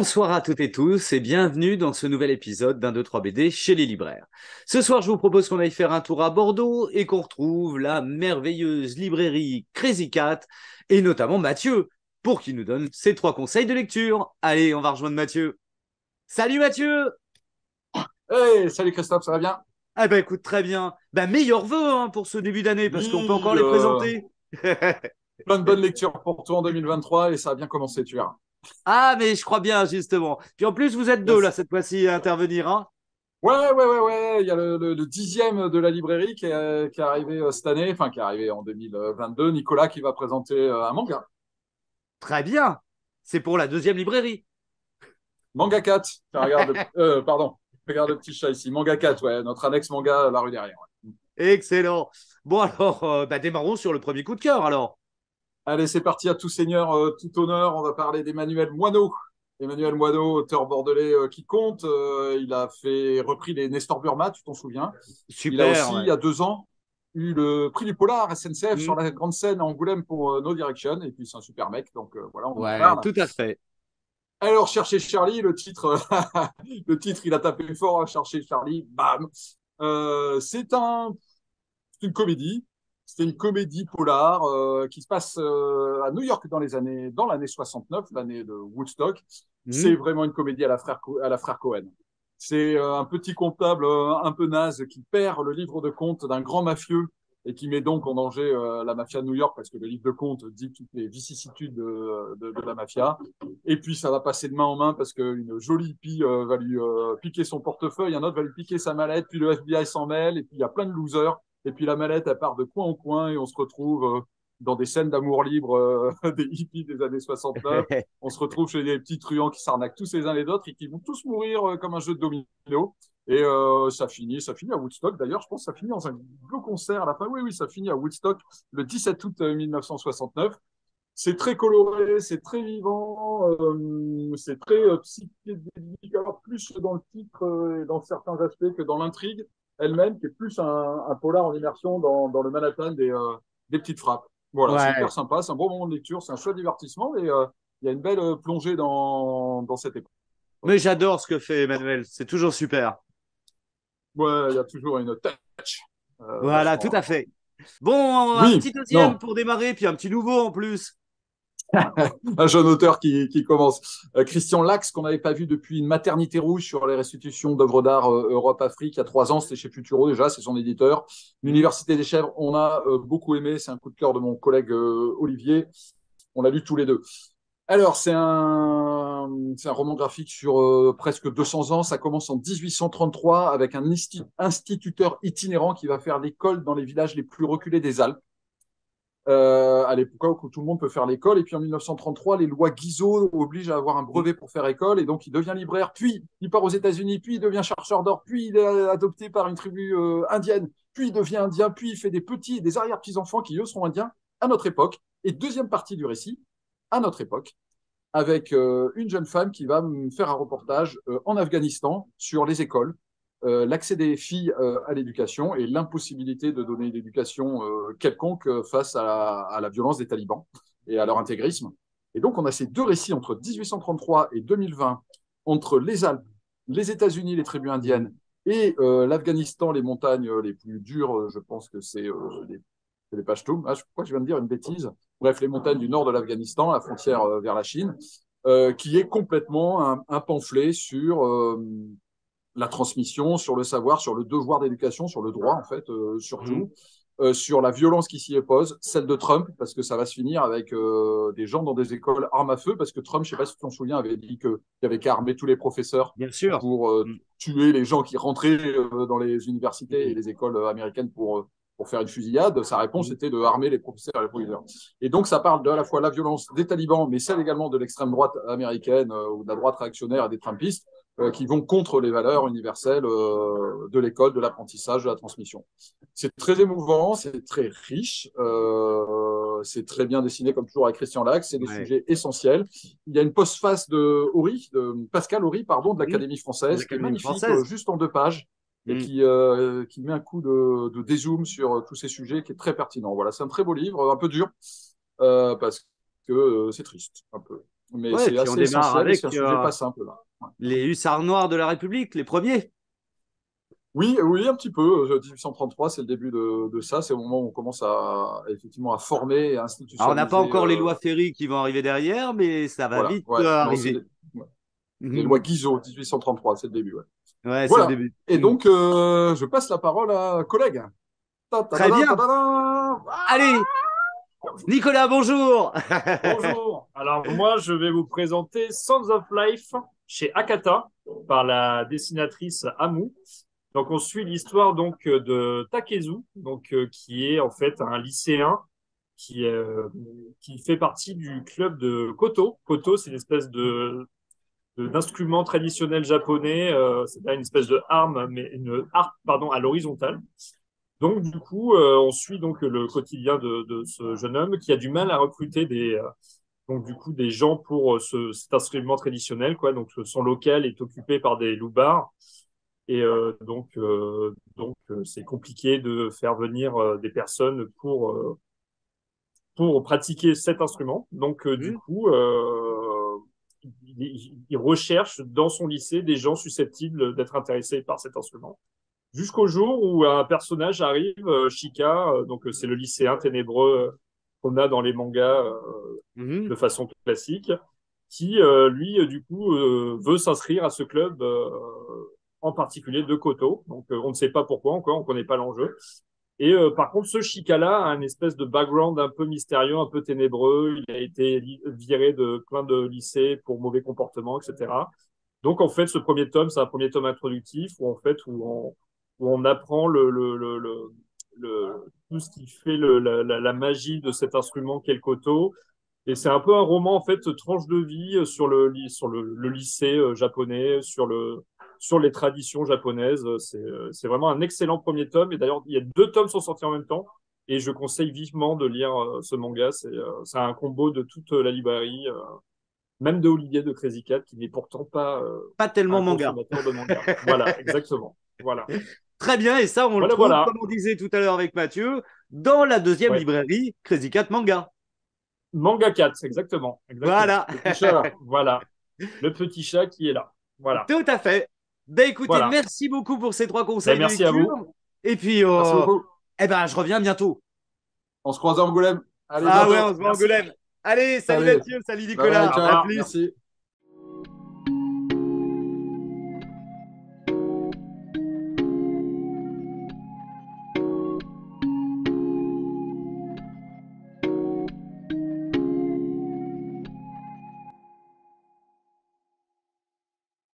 Bonsoir à toutes et tous et bienvenue dans ce nouvel épisode d'un 2-3 BD chez les libraires. Ce soir, je vous propose qu'on aille faire un tour à Bordeaux et qu'on retrouve la merveilleuse librairie Crazy Cat et notamment Mathieu pour qu'il nous donne ses 3 conseils de lecture. Allez, on va rejoindre Mathieu. Salut Mathieu! Hey, salut Christophe, ça va bien? Ah bah écoute, très bien. Bah meilleurs vœux pour ce début d'année parce qu'on peut Oui, encore les présenter. plein de bonnes lectures pour toi en 2023 et ça a bien commencé, tu verras. Ah mais je crois bien justement. Puis en plus, vous êtes deux là Yes. cette fois-ci à intervenir, hein. Ouais. Il y a le 10e de la librairie qui est arrivé cette année, enfin qui est arrivé en 2022. Nicolas qui va présenter un manga. Très bien. C'est pour la deuxième librairie. Manga 4. Tiens, regarde le petit chat ici. Manga 4, ouais, notre annexe manga à la rue derrière. Ouais. Excellent. Bon alors, démarrons sur le premier coup de cœur alors. Allez, c'est parti à tout seigneur, tout honneur. On va parler d'Emmanuel Moineau. Emmanuel Moineau, auteur bordelais qui compte. Il a repris les Nestor Burma, tu t'en souviens. Il a Super, aussi, il ouais. y a 2 ans, eu le prix du Polar SNCF Hmm. sur la grande scène à Angoulême pour No Direction. Et puis, c'est un super mec, donc voilà, on en Ouais, parle. tout à fait. Alors, chercher Charlie, le titre, le titre, il a tapé fort, hein, chercher Charlie, bam. C'est une comédie. C'est une comédie polar qui se passe à New York dans l'année 69, l'année de Woodstock. C'est Hmm. vraiment une comédie à la frère Cohen. C'est un petit comptable un peu naze qui perd le livre de compte d'un grand mafieux et qui met donc en danger la mafia de New York parce que le livre de compte dit toutes les vicissitudes de la mafia. Et puis ça va passer de main en main parce qu'une jolie hippie va lui piquer son portefeuille, un autre va lui piquer sa mallette, puis le FBI s'en mêle, et puis il y a plein de losers. Et puis la mallette, elle part de coin en coin et on se retrouve dans des scènes d'amour libre des hippies des années 69. On se retrouve chez des petits truands qui s'arnaquent tous les uns les autres et qui vont tous mourir comme un jeu de domino. Et ça finit à Woodstock. D'ailleurs, je pense que ça finit dans un beau concert à la fin. Oui, ça finit à Woodstock le 17 août 1969. C'est très coloré, c'est très vivant, c'est très psychédélique, alors plus dans le titre et dans certains aspects que dans l'intrigue elle-même, qui est plus un polar en immersion dans le Manhattan des petites frappes. Voilà, c'est hyper Ouais. sympa, c'est un bon moment de lecture, c'est un chouette divertissement et il y a une belle plongée dans cette époque. Mais j'adore ce que fait Emmanuel. C'est toujours super. Ouais, il y a toujours une touch Voilà, tout vachement. à fait. Bon, un Oui, petit deuxième non, pour démarrer, puis un petit nouveau en plus. un jeune auteur qui commence. Christian Lax, qu'on n'avait pas vu depuis une maternité rouge sur les restitutions d'œuvres d'art Europe-Afrique il y a 3 ans, c'était chez Futuro déjà, c'est son éditeur. Hmm. L'Université des Chèvres, on a beaucoup aimé, c'est un coup de cœur de mon collègue Olivier, on l'a lu tous les deux. Alors, c'est un roman graphique sur presque 200 ans. Ça commence en 1833 avec un instituteur itinérant qui va faire l'école dans les villages les plus reculés des Alpes à l'époque où tout le monde peut faire l'école. Et puis en 1933, les lois Guizot obligent à avoir un Hmm. brevet pour faire école. Et donc, il devient libraire, puis il part aux États-Unis, puis il devient chercheur d'or, puis il est adopté par une tribu indienne, puis il devient indien, puis il fait des petits et des arrière-petits-enfants qui, eux, seront indiens à notre époque. Et deuxième partie du récit, à notre époque, avec une jeune femme qui va me faire un reportage en Afghanistan sur les écoles, l'accès des filles à l'éducation et l'impossibilité de donner une éducation quelconque face à la violence des talibans et à leur intégrisme. Et donc, on a ces deux récits entre 1833 et 2020, entre les Alpes, les États-Unis, les tribus Hmm. indiennes, et l'Afghanistan, les montagnes les plus dures, je pense que c'est les Pashtuns. Ah, je crois que je viens de dire une bêtise. Bref, les montagnes du nord de l'Afghanistan, la frontière vers la Chine, qui est complètement un pamphlet sur la transmission, sur le savoir, sur le devoir d'éducation, sur le droit, en fait, Hmm. surtout, sur la violence qui s'y oppose, celle de Trump, parce que ça va se finir avec des gens dans des écoles armes à feu, parce que Trump, je ne sais pas si tu t'en souviens, avait dit qu'il y avait qu'à armer tous les professeurs Bien sûr. pour Hmm. tuer les gens qui rentraient dans les universités Hmm. et les écoles américaines pour faire une fusillade. Sa réponse Hmm. était de armer les professeurs et les professeurs. Et donc, ça parle de à la fois la violence des talibans, mais celle également de l'extrême droite américaine ou de la droite réactionnaire et des Trumpistes qui vont contre les valeurs universelles de l'école, de l'apprentissage, de la transmission. C'est très émouvant, c'est très riche, c'est très bien dessiné comme toujours avec Christian Lac, c'est des Ouais. sujets essentiels. Il y a une postface de Pascal Horry, pardon, de Hmm. l'Académie française, qui est L'Académie magnifique, française. juste en 2 pages, et Hmm. qui met un coup de dézoom sur tous ces sujets, qui est très pertinent. Voilà, c'est un très beau livre, un peu dur, parce que c'est triste, un peu. Mais Ouais, et c'est puis on assez démarre essentiel et avec c'est un sujet pas simple là. Ouais. les hussards noirs de la République, les premiers. Oui, oui, un petit peu. 1833, c'est le début de ça. C'est au moment où on commence effectivement à former et à Alors, on n'a pas institutionnaliser. encore les lois Ferry qui vont arriver derrière, mais ça va Voilà, vite ouais. Non, c'est arriver. ouais. Les lois Mhm. Guizot, 1833, c'est le début. Ouais. Ouais, c'est le Voilà. début. Et Mhm. donc, je passe la parole à un collègue. Ta, ta, ta, Très ta, ta, bien. ta, ta. Allez, Nicolas, bonjour. Bonjour. Alors moi, je vais vous présenter Songs of Life chez Akata par la dessinatrice Amu. Donc on suit l'histoire donc de Takezu, donc qui est en fait un lycéen qui qui fait partie du club de koto. Koto, c'est une espèce d'instrument traditionnel japonais. C'est pas une espèce de arme, mais une harpe pardon à l'horizontale. Donc, du coup, on suit donc le quotidien de ce jeune homme qui a du mal à recruter donc du coup des gens pour cet instrument traditionnel, quoi. Donc, son local est occupé par des loupards et c'est compliqué de faire venir des personnes pour pratiquer cet instrument. Donc, du Mhm. coup, il recherche dans son lycée des gens susceptibles d'être intéressés par cet instrument. Jusqu'au jour où un personnage arrive, Shika, donc c'est le lycéen ténébreux qu'on a dans les mangas Mhm. de façon classique, qui lui du coup veut s'inscrire à ce club en particulier de Koto. Donc on ne sait pas pourquoi encore, on ne connaît pas l'enjeu. Et par contre, ce Shika-là a un espèce de background un peu mystérieux, un peu ténébreux. Il a été viré de plein de lycées pour mauvais comportement, etc. Donc en fait, ce premier tome, c'est un premier tome introductif où on apprend tout ce qui fait la magie de cet instrument qu'est le koto. Et c'est un peu un roman en fait tranche de vie sur le lycée japonais, sur les traditions japonaises. C'est vraiment un excellent premier tome. Et d'ailleurs, il y a deux tomes sont sortis en même temps. Et je conseille vivement de lire ce manga. C'est un combo de toute la librairie, même de Olivier de Crazy Cat, qui n'est pourtant pas Pas tellement un manga. consommateur de manga. Voilà, exactement. Voilà. Très bien, et ça, on le Voilà, trouve, voilà. comme on disait tout à l'heure avec Mathieu, dans la deuxième Ouais. librairie Crazy Cat Manga. Manga Cat, exactement. Exactement. Voilà. Petit chat. Voilà. Le petit chat qui est là. Voilà. Tout à fait. Ben écoutez, Voilà. merci beaucoup pour ces trois Ben, conseils de merci à lecture. vous. Et puis, Merci beaucoup. eh ben, je reviens bientôt. On se croise à Angoulême. Allez, Ah ouais, bientôt. on se voit en Merci. Angoulême. Allez, salut Salut. Mathieu, salut Bye bye, Nicolas. Au À ciao. revoir. plus. Merci.